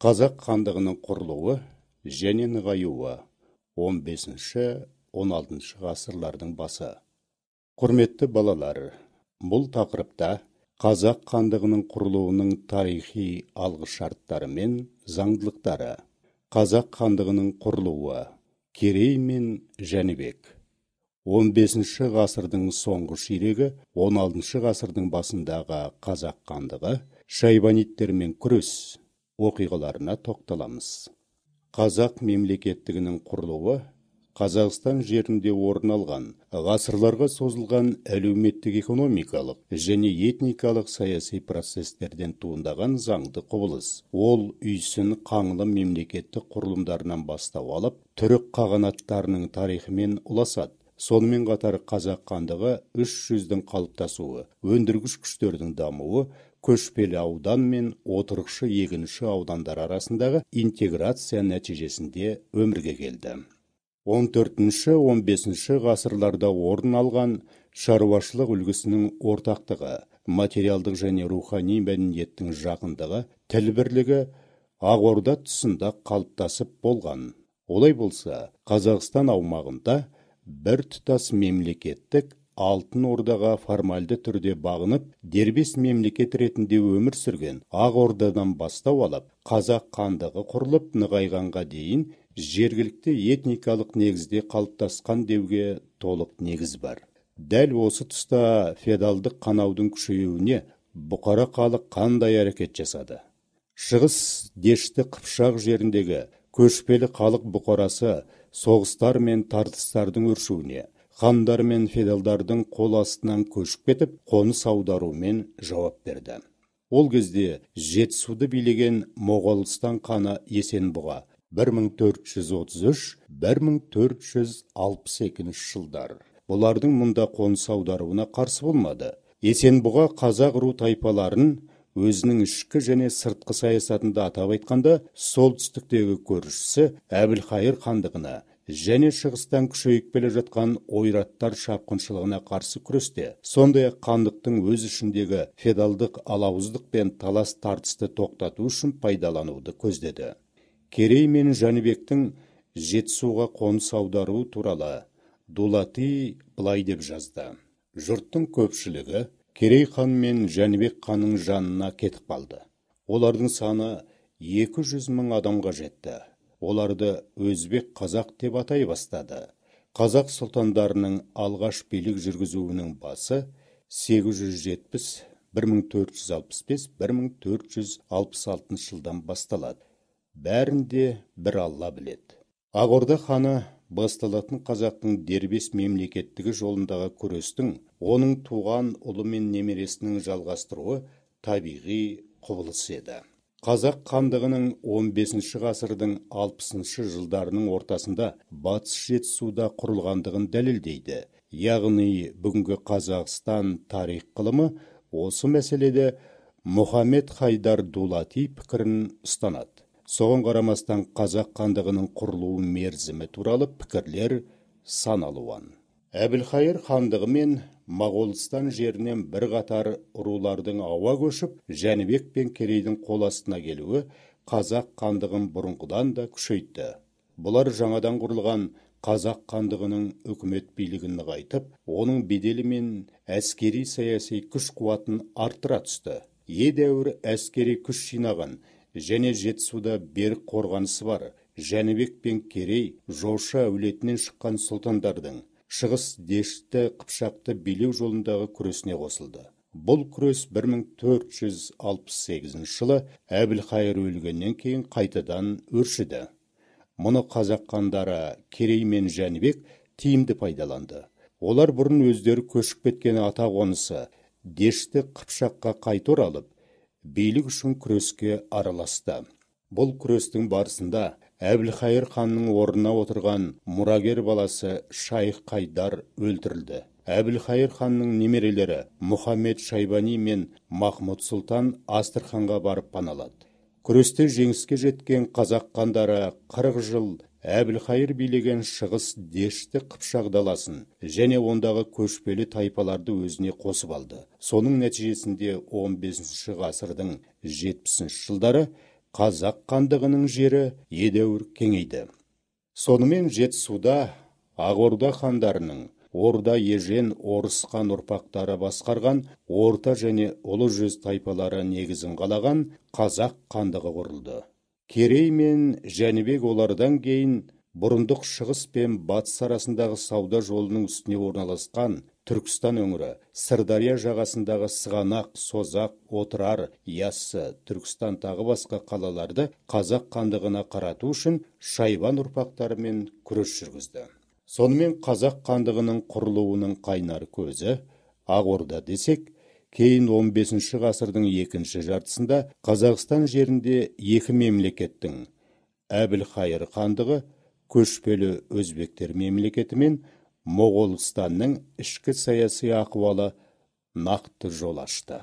Қазақ хандығының құрылуы және нығаюы 15-16 ғасырлардың басы. Құрметті балалар, бұл тақырыпта Қазақ хандығының құрылуының тарихи алғышарттары мен заңдылықтары, Қазақ хандығының құрылуы, Керей мен Жәнібек, 15 ғасырдың соңғы ширегі, 16 ғасырдың басындағы Қазақ хандығы, шайбаниттермен күрес оқиғаларына тоқталамыз. Қазақ мемлекеттігінің құрылуы Қазақстан жерінде орын алған, ғасырларға созылған әлеуметтік-экономикалық және этникалық саяси процестерден туындаған заңды құбылыс. Ол үйсін қаңлы мемлекеттік құрылымдарынан бастау алып, түрік қағанаттарының тарихымен ұласады. Сонымен қатар Қазақ хандығы 300-дің қалыптасуы, өндіргіш күштердің дамуы, көшпелі аудан мен отырықшы егінші аудандар арасындағы интеграция нәтижесінде өмірге келді. 14-15 ғасырларда орын алған шаруашылық үлгісінің ортақтығы, материалдық және рухани мәдениеттің жақындығы, тіл бірлігі Ақ Орда тұсында қалыптасып болған. Олай болса, Қазақстан аумағында бір тұтас мемлекеттік Алтын Ордаға формальды түрде бағынып, дербес мемлекет ретінде өмір сүрген Ақ Ордадан бастау алып, Қазақ хандығы құрылып нығайғанға дейін жергілікті этникалық негізде қалыптасқан деуге толық негіз бар. Дәл осы тұста феодалдық қанаудың күшеюіне бұқара халық қандай әрекет жасады? Шығыс Дешті Қыпшақ жеріндегі көшпелі халық бұқарасы соғыстар мен тартыстардың өршуіне, хандар мен феодалдардың қол астынан көшіп кетіп, қоныс аударумен жауап берді. Ол кезде Жетісуды билеген Моғолстан ханы Есенбұға 1433-1462 жылдар. Бұлардың мұнда қоныс аударуына қарсы болмады. Есенбұға қазақ ру тайпаларын өзінің ішкі және сыртқы саясатында, атап айтқанда, солтүстіктегі көршісі Әбілхайыр хандығына және шығыстан күшейіп келе жатқан ойраттар шапқыншылығына қарсы күресте, сондай-ақ хандықтың өз ішіндегі феодалдық алауыздық пен талас тартысты тоқтату үшін пайдалануды көздеді. Керей мен Жәнібектің Жетісуға қоныс аударуы туралы Дулати былай деп жазды: жұрттың көпшілігі Керей хан мен Жәнібек ханның жанына кетіп қалды. Олардың саны 200 мың адамға жетті. Оларды өзбек қазақ деп атай бастады. Қазақ сұлтандарының алғаш билік жүргізуінің басы 870-1465-1466 жылдан басталады. Бәрінде бір Алла біледі. Ақ Орда ханы басталатын қазақтың дербес мемлекеттігі жолындағы күрестің, оның туған ұлы мен немересінің жалғастыруы табиғи құбылыс еді. Қазақ хандығының 15 ғасырдың 60 жылдарының ортасында Батыс Жетісуда құрылғандығын дәлелдейді. Яғни бүгінгі Қазақстан тарих ғылымы осы мәселеде Мұхаммед Хайдар Дулати пікірін ұстанады. Соған қарамастан Қазақ хандығының құрылуы мерзімі туралы пікірлер сан алуан. Әбілхайыр хандығы мен Моғолстан жерінен бір қатар рулардың ауа көшіп, Жәнібек пен Керейдің қол астына келуі Қазақ хандығын бұрынғыдан да күшейтті. Бұлар жаңадан құрылған Қазақ хандығының үкімет билігін нығайтып, оның беделі мен әскери саяси күш қуатын арттыра түсті. Едәуір әскери күш жинаған және Жетісуда берік қорғанысы бар Жәнібек пен Керей жошы әулетінен шыққан сұлтандардың Шығыс Дешті Қыпшақты билеу жолындағы күресіне қосылды. Бұл күрес 1468 жылы Әбілхайыр өлгеннен кейін қайтадан өршіді. Мұны қазақ хандары Керей мен Жәнібек тиімді пайдаланды. Олар бұрын өздері көшіп кеткен ата қонысы Дешті Қыпшаққа қайта оралып, билік үшін күреске араласты. Бұл күрестің барысында Әбілхайыр ханның орнына отырған мұрагер баласы Шайх Қайдар өлтірілді. Әбілхайыр ханның немерелері Мұхаммед Шайбани мен Махмұд Сұлтан Астраханға барып паналады. Күресте жеңіске жеткен қазақ хандары 40 жыл Әбілхайыр билеген шығыс Дешті Қыпшақ даласын және ондағы көшпелі тайпаларды өзіне қосып алды. Соның нәтижесінде 15 ғасырдың 70 жылдары қазақ хандығының жері едәуір кеңейді. Сонымен Жетісуда Ақ Орда хандарының Орда Ежен Орыс хан ұрпақтары басқарған орта және ұлы жүз тайпалары негізін қалаған қазақ хандығы құрылды. Керей мен Жәнібек олардан кейін бұрындық шығыс пен батыс арасындағы сауда жолының үстіне орналасқан Түркістан өңірі, Сырдария жағасындағы Сығанақ, Созақ, Отырар, Яссы, Түркістан тағы басқа қалаларды қазақ хандығына қарату үшін Шайбан ұрпақтарымен күрес жүргізді. Сонымен қазақ хандығының құрылуының қайнар көзі Ақ Орда десек, кейін 15 ғасырдың екінші жартысында Қазақстан жерінде екі мемлекеттің Әбілхайыр хандығы көшпелі өзбектер мемлекеті мен Моғолстанның ішкі саяси ахуалы нақты жол ашты.